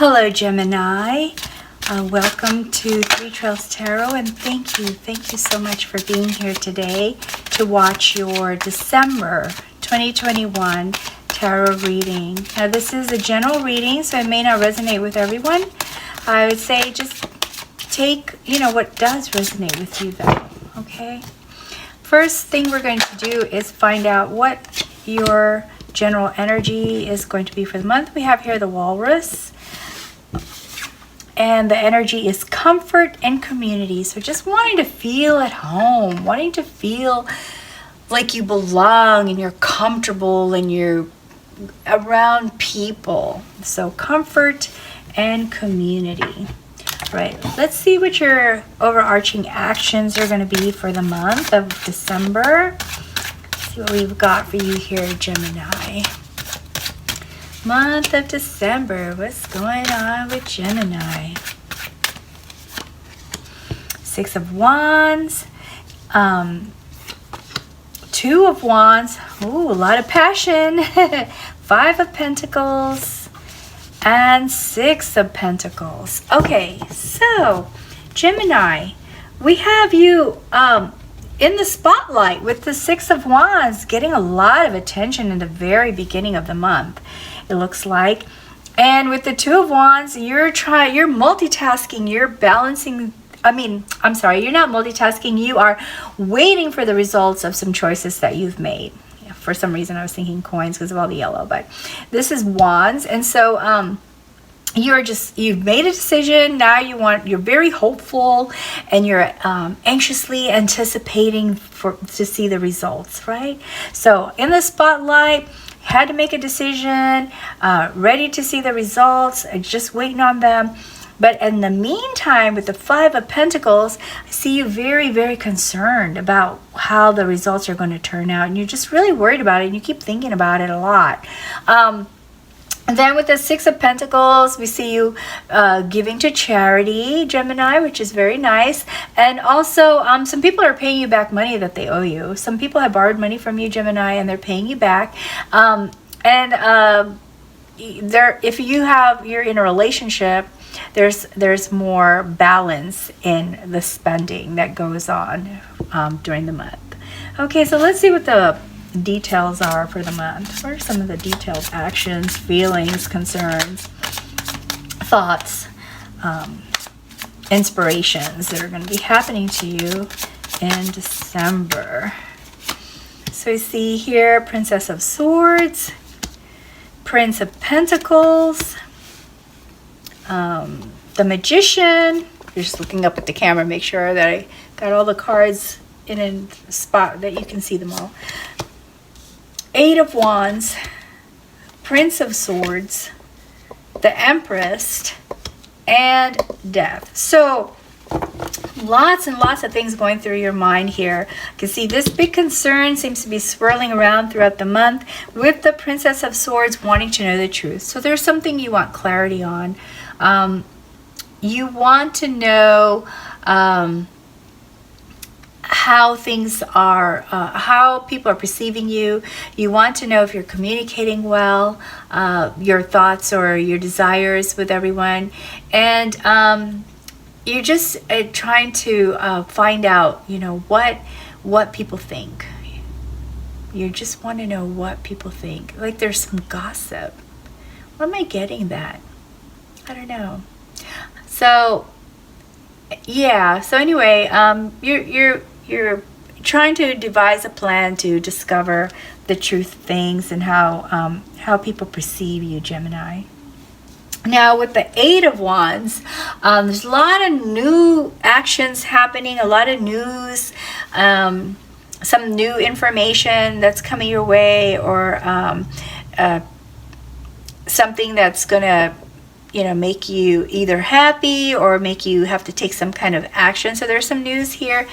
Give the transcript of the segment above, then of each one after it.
Hello, Gemini. Welcome to Three Trails Tarot, and thank you so much for being here today to watch your December 2021 tarot reading. Now, this is a general reading, so it may not resonate with everyone. I would say just take, what does resonate with you, though, okay? First thing we're going to do is find out what your general energy is going to be for the month. We have here the Walrus. And the energy is comfort and community. So just wanting to feel at home, wanting to feel like you belong and you're comfortable and you're around people. So comfort and community. Right, let's see what your overarching actions are going to be for the month of December. Let's see what we've got for you here, Gemini. Month of December, what's going on with Gemini? Six of Wands, Two of Wands, ooh, a lot of passion. Five of Pentacles, and Six of Pentacles. Okay, so Gemini, we have you in the spotlight with the Six of Wands, getting a lot of attention in the very beginning of the month, it looks like. And with the Two of Wands, you're multitasking, you're balancing. You're not multitasking, you are waiting for the results of some choices that you've made. For some reason I was thinking coins because of all the yellow, but this is Wands. And so you've made a decision. Now you're very hopeful and you're anxiously anticipating to see the results, right? So in the spotlight, had to make a decision, ready to see the results, just waiting on them. But in the meantime, with the Five of Pentacles, I see you very, very concerned about how the results are going to turn out. And you're just really worried about it. And you keep thinking about it a lot. And then with the Six of Pentacles, we see you giving to charity, Gemini, which is very nice. And also, some people are paying you back money that they owe you. Some people have borrowed money from you, Gemini, and they're paying you back. If you're in a relationship, there's more balance in the spending that goes on during the month. Okay, so let's see what the details are for the month. What are some of the detailed actions, feelings, concerns, thoughts, inspirations that are going to be happening to you in December? So we see here Princess of Swords, Prince of Pentacles, the Magician. You're just looking up at the camera, make sure that I got all the cards in a spot that you can see them all. Eight of Wands, Prince of Swords, the Empress, and Death. So lots and lots of things going through your mind here. You can see this big concern seems to be swirling around throughout the month with the Princess of Swords wanting to know the truth. So there's something you want clarity on. You want to know how things are, how people are perceiving you. You want to know if you're communicating well, your thoughts or your desires with everyone. And you're just trying to find out, what people think. You just want to know what people think. Like there's some gossip. Where am I getting that? I don't know. So yeah. So anyway, you're trying to devise a plan to discover the truth of things and how people perceive you, Gemini. Now with the Eight of Wands, there's a lot of new actions happening, a lot of news, some new information that's coming your way, or something that's gonna make you either happy or make you have to take some kind of action. So there's some news here.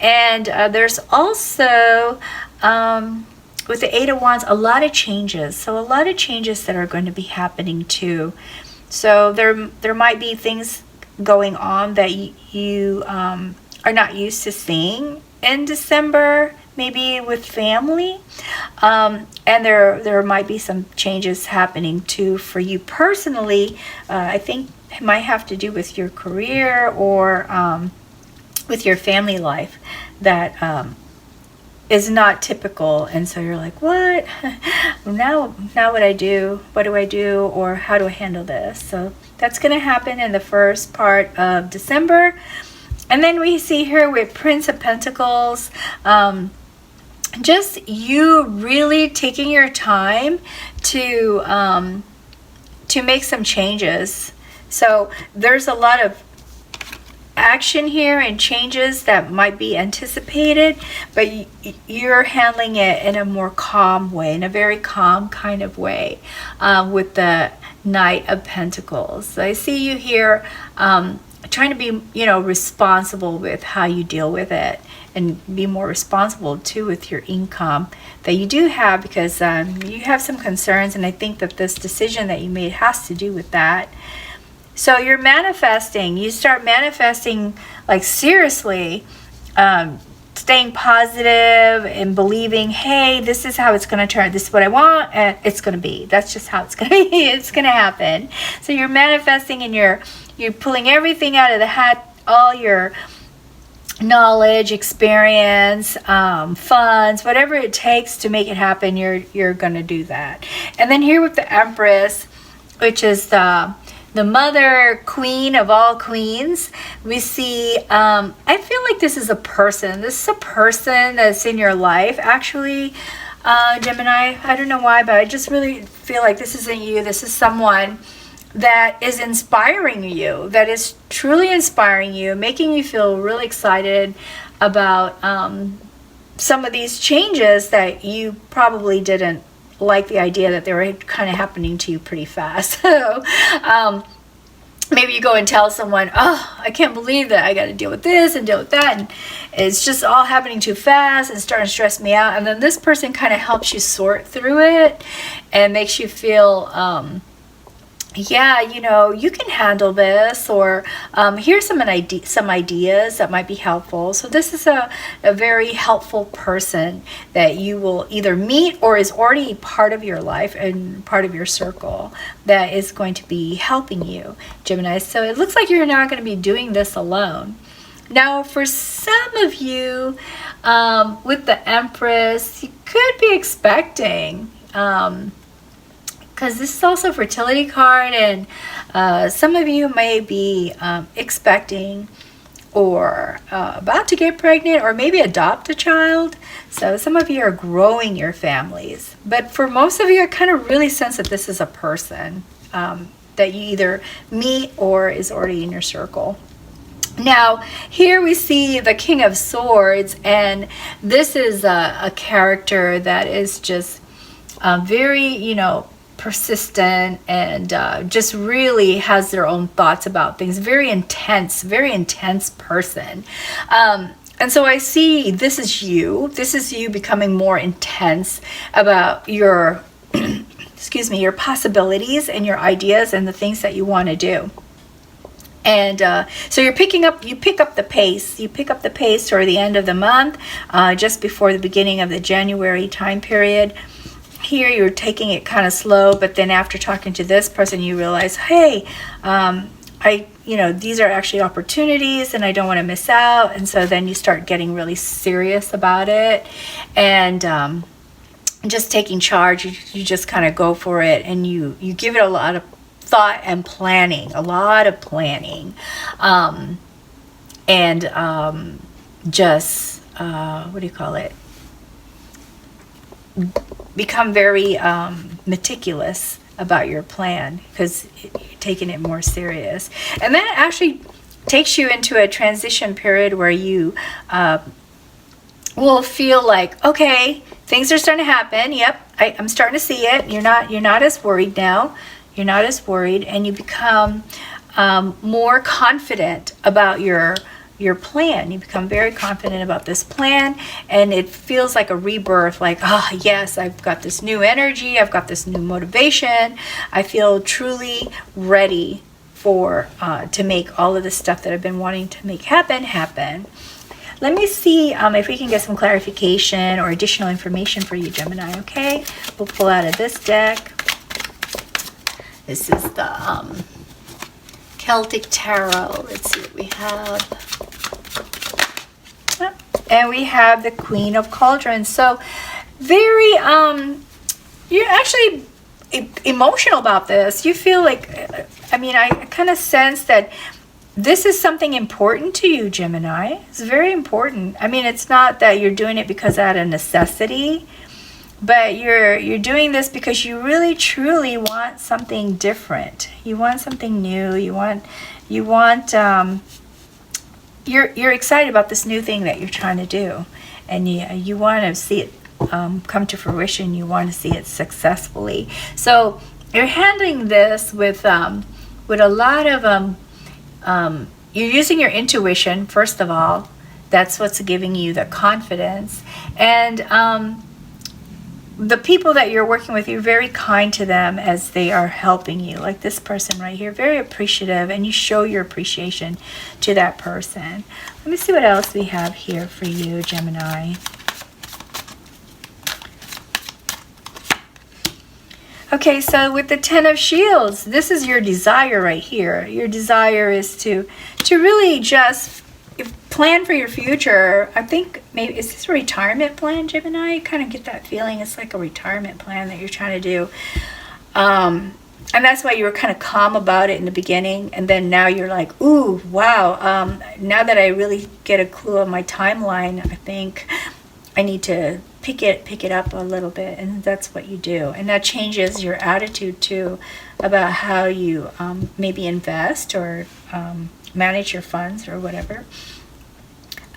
And there's also, with the Eight of Wands, a lot of changes. So a lot of changes that are going to be happening too. So there might be things going on that you are not used to seeing in December maybe with family. And there might be some changes happening too for you personally. I think it might have to do with your career or with your family life that is not typical. And so you're like, what? now what I do? What do I do? Or how do I handle this? So that's going to happen in the first part of December. And then we see here with Prince of Pentacles, just you really taking your time to make some changes. So there's a lot of action here and changes that might be anticipated, but you're handling it in a more calm way, in a very calm kind of way, with the Knight of Pentacles. So I see you here trying to be, you know, responsible with how you deal with it, and be more responsible too with your income that you do have, because you have some concerns, and I think that this decision that you made has to do with that. So you're manifesting. You start manifesting, like, seriously, staying positive and believing, hey, this is how it's going to turn. This is what I want, and it's going to be. That's just how it's going to be. It's going to happen. So you're manifesting, and you're pulling everything out of the hat, all your knowledge, experience, funds, whatever it takes to make it happen. You're going to do that. And then here with the Empress, which is the mother queen of all queens, we see, I feel like this is a person. This is a person that's in your life, actually, Gemini. I don't know why, but I just really feel like this isn't you. This is someone that is inspiring you, that is truly inspiring you, making you feel really excited about some of these changes that you probably didn't like the idea that they were kind of happening to you pretty fast. So maybe you go and tell someone, oh, I can't believe that I got to deal with this and deal with that, and it's just all happening too fast and starting to stress me out. And then this person kind of helps you sort through it and makes you feel yeah, you know, you can handle this, or here's some ideas that might be helpful. So this is a very helpful person that you will either meet or is already part of your life and part of your circle that is going to be helping you, Gemini. So it looks like you're not going to be doing this alone. Now, for some of you, with the Empress, you could be expecting, because this is also a fertility card, and some of you may be expecting or about to get pregnant, or maybe adopt a child. So some of you are growing your families, but for most of you, I kind of really sense that this is a person that you either meet or is already in your circle. Now, here we see the King of Swords, and this is a character that is just very, you know, persistent, and just really has their own thoughts about things. Very intense person. And so I see this is you becoming more intense about your excuse me, your possibilities and your ideas and the things that you want to do. And so you pick up the pace toward the end of the month, just before the beginning of the January time period. Here you're taking it kind of slow, but then after talking to this person, you realize, hey, these are actually opportunities and I don't want to miss out. And so then you start getting really serious about it, and just taking charge. You just kind of go for it, and you give it a lot of thought and planning, just what do you call it? Become very meticulous about your plan, because you're taking it more serious. And that actually takes you into a transition period where you will feel like, okay, things are starting to happen. Yep, I'm starting to see it. You're not as worried now. You're not as worried, and you become more confident about your plan. You become very confident about this plan, and it feels like a rebirth, like, oh yes, I've got this new energy, I've got this new motivation. I feel truly ready for to make all of the stuff that I've been wanting to make happen. let me see if we can get some clarification or additional information for you, Gemini, okay? We'll pull out of this deck. This is the Celtic Tarot. Let's see what we have. And we have the Queen of Cauldrons. So very, you're actually emotional about this. You feel like, I mean, I kind of sense that this is something important to you, Gemini. It's very important. I mean, it's not that you're doing it because out of necessity, but you're doing this because you really truly want something different. You want something new. You're excited about this new thing that you're trying to do, and you want to see it come to fruition. You want to see it successfully. So you're handling this with a lot of you're using your intuition, first of all. That's what's giving you the confidence. And the people that you're working with, you're very kind to them as they are helping you. Like this person right here, very appreciative, and you show your appreciation to that person. Let me see what else we have here for you, Gemini. Okay, so with the Ten of Shields, this is your desire right here. Your desire is to really just plan for your future. I think maybe, is this a retirement plan, Gemini? You kind of get that feeling it's like a retirement plan that you're trying to do. And that's why you were kind of calm about it in the beginning. And then now you're like, ooh, wow. Now that I really get a clue of my timeline, I think I need to pick it up a little bit, and that's what you do. And that changes your attitude too about how you maybe invest or manage your funds or whatever.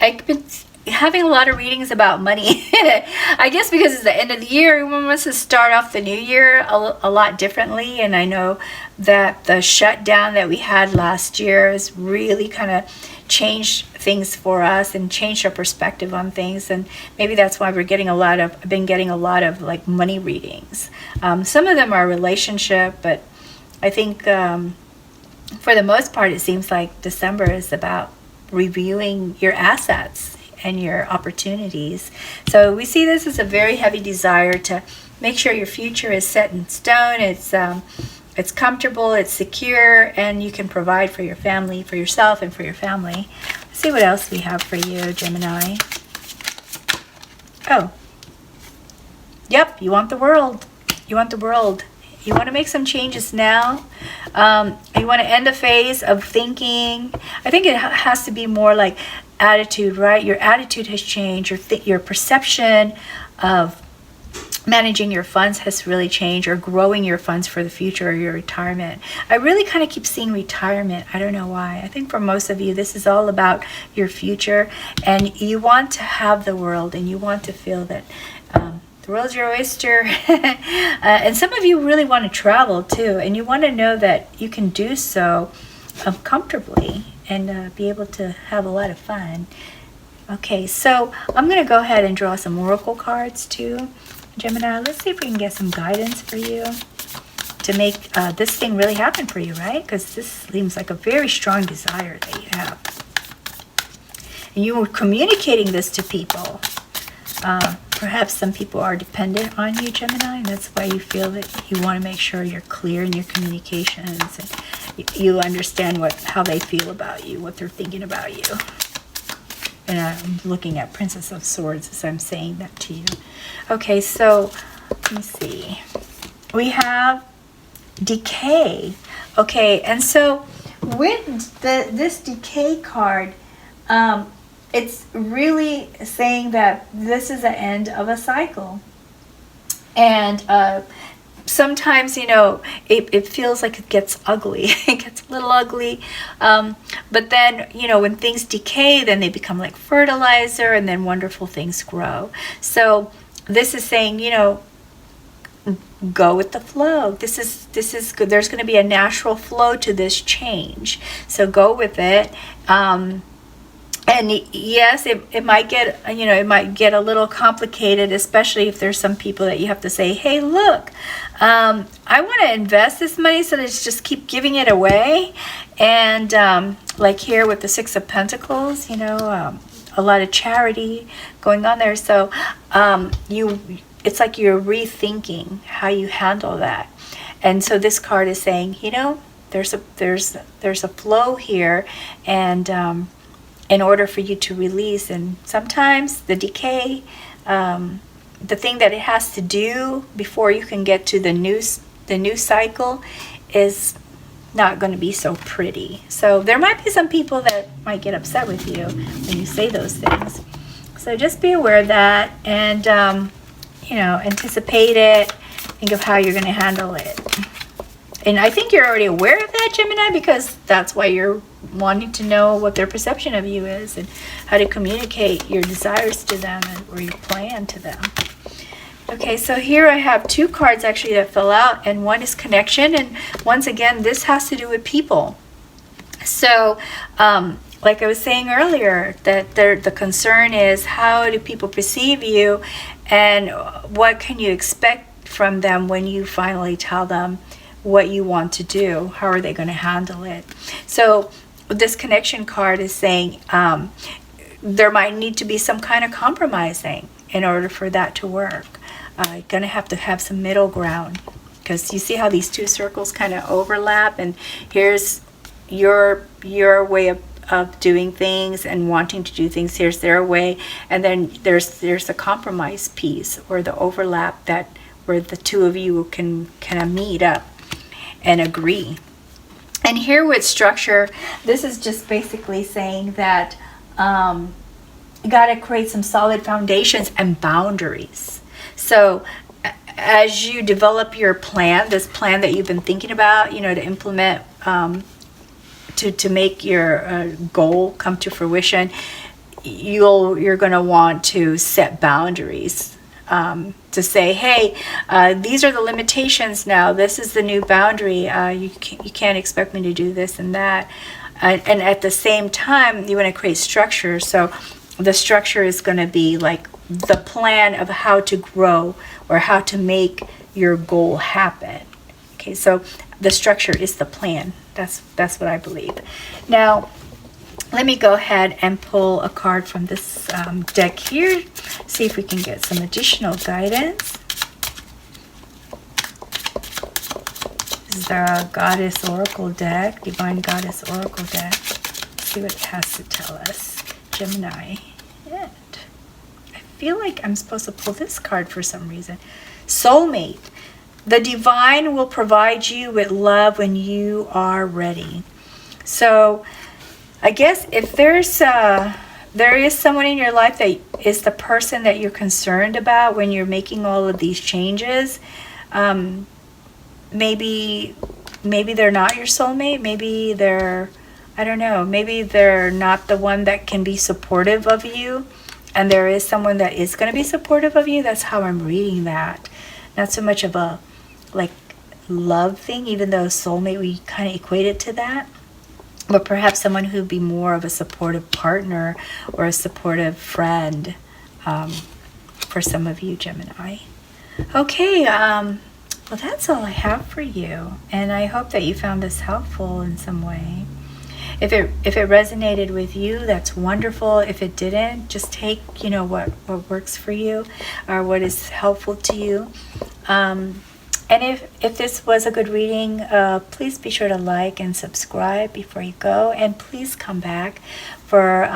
I've been having a lot of readings about money. I guess because it's the end of the year, everyone wants to start off the new year a lot differently. And I know that the shutdown that we had last year has really kind of changed things for us and changed our perspective on things. And maybe that's why I've been getting a lot of like money readings. Some of them are relationship, but I think for the most part, it seems like December is about reviewing your assets and your opportunities. So we see this as a very heavy desire to make sure your future is set in stone. It's comfortable, it's secure, and you can provide for your family, for yourself, and for your family. Let's see what else we have for you, Gemini. Oh, yep, you want the world. You want the world. You want to make some changes now. You want to end a phase of thinking. I think it has to be more like attitude, right? Your attitude has changed. Your perception of managing your funds has really changed, or growing your funds for the future or your retirement. I really kind of keep seeing retirement. I don't know why. I think for most of you, this is all about your future, and you want to have the world, and you want to feel that the world's your oyster. And some of you really want to travel too, and you want to know that you can do so comfortably and be able to have a lot of fun. Okay, so I'm going to go ahead and draw some oracle cards too, Gemini. Let's see if we can get some guidance for you to make this thing really happen for you, right? Because this seems like a very strong desire that you have. And you were communicating this to people. Perhaps some people are dependent on you, Gemini, and that's why you feel that you want to make sure you're clear in your communications and you understand how they feel about you, what they're thinking about you. And I'm looking at Princess of Swords as I'm saying that to you. Okay, so let me see. We have decay. Okay, and so with this decay card, it's really saying that this is the end of a cycle. And sometimes, you know, it feels like it gets ugly. It gets a little ugly. But then, you know, when things decay, then they become like fertilizer, and then wonderful things grow. So this is saying, you know, go with the flow. This is good. There's going to be a natural flow to this change. So go with it. And yes, it might get, you know, it might get a little complicated, especially if there's some people that you have to say, hey, look, I want to invest this money, so let's just keep giving it away. And like here with the Six of Pentacles, you know, a lot of charity going on there. So it's like you're rethinking how you handle that. And so this card is saying, you know, there's a flow here, and in order for you to release, and sometimes the decay, the thing that it has to do before you can get to the new cycle is not going to be so pretty. So there might be some people that might get upset with you when you say those things. So just be aware of that, and you know, anticipate it. Think of how you're going to handle it. And I think you're already aware of that, Gemini, because that's why you're wanting to know what their perception of you is and how to communicate your desires to them or your plan to them. Okay, so here I have 2 cards actually that fell out, and one is connection, and once again, this has to do with people. So, like I was saying earlier, that the concern is, how do people perceive you, and what can you expect from them when you finally tell them what you want to do? How are they going to handle it? So this connection card is saying there might need to be some kind of compromising in order for that to work. Going to have some middle ground, because you see how these 2 circles kind of overlap, and here's your way of doing things and wanting to do things. Here's their way, and then there's the compromise piece, or the overlap, that where the 2 of you can kind of meet up and agree. And here with structure, this is just basically saying that you got to create some solid foundations and boundaries. So as you develop your plan, this plan that you've been thinking about, you know, to implement, to make your goal come to fruition, you're going to want to set boundaries, to say, hey, these are the limitations now. This is the new boundary. You can't expect me to do this and that. And at the same time, you want to create structure. So the structure is going to be like the plan of how to grow or how to make your goal happen. Okay, so the structure is the plan. That's what I believe. Now, let me go ahead and pull a card from this deck here. See if we can get some additional guidance. This is the Goddess Oracle deck, Divine Goddess Oracle deck. Let's see what it has to tell us. Gemini. And I feel like I'm supposed to pull this card for some reason. Soulmate. The divine will provide you with love when you are ready. So I guess if there is someone in your life that is the person that you're concerned about when you're making all of these changes, maybe they're not your soulmate. Maybe they're, I don't know, maybe they're not the one that can be supportive of you, and there is someone that is going to be supportive of you. That's how I'm reading that. Not so much of a like love thing, even though soulmate, we kind of equate it to that. But perhaps someone who'd be more of a supportive partner or a supportive friend, for some of you, Gemini. Okay, well, that's all I have for you. And I hope that you found this helpful in some way. If it resonated with you, that's wonderful. If it didn't, just take, you know, what works for you or what is helpful to you. And if this was a good reading, please be sure to like and subscribe before you go. And please come back for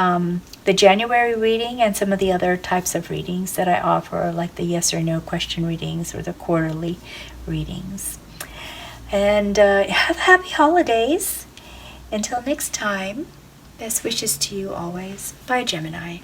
the January reading and some of the other types of readings that I offer, like the yes or no question readings or the quarterly readings. And have happy holidays. Until next time, best wishes to you always. Bye, Gemini.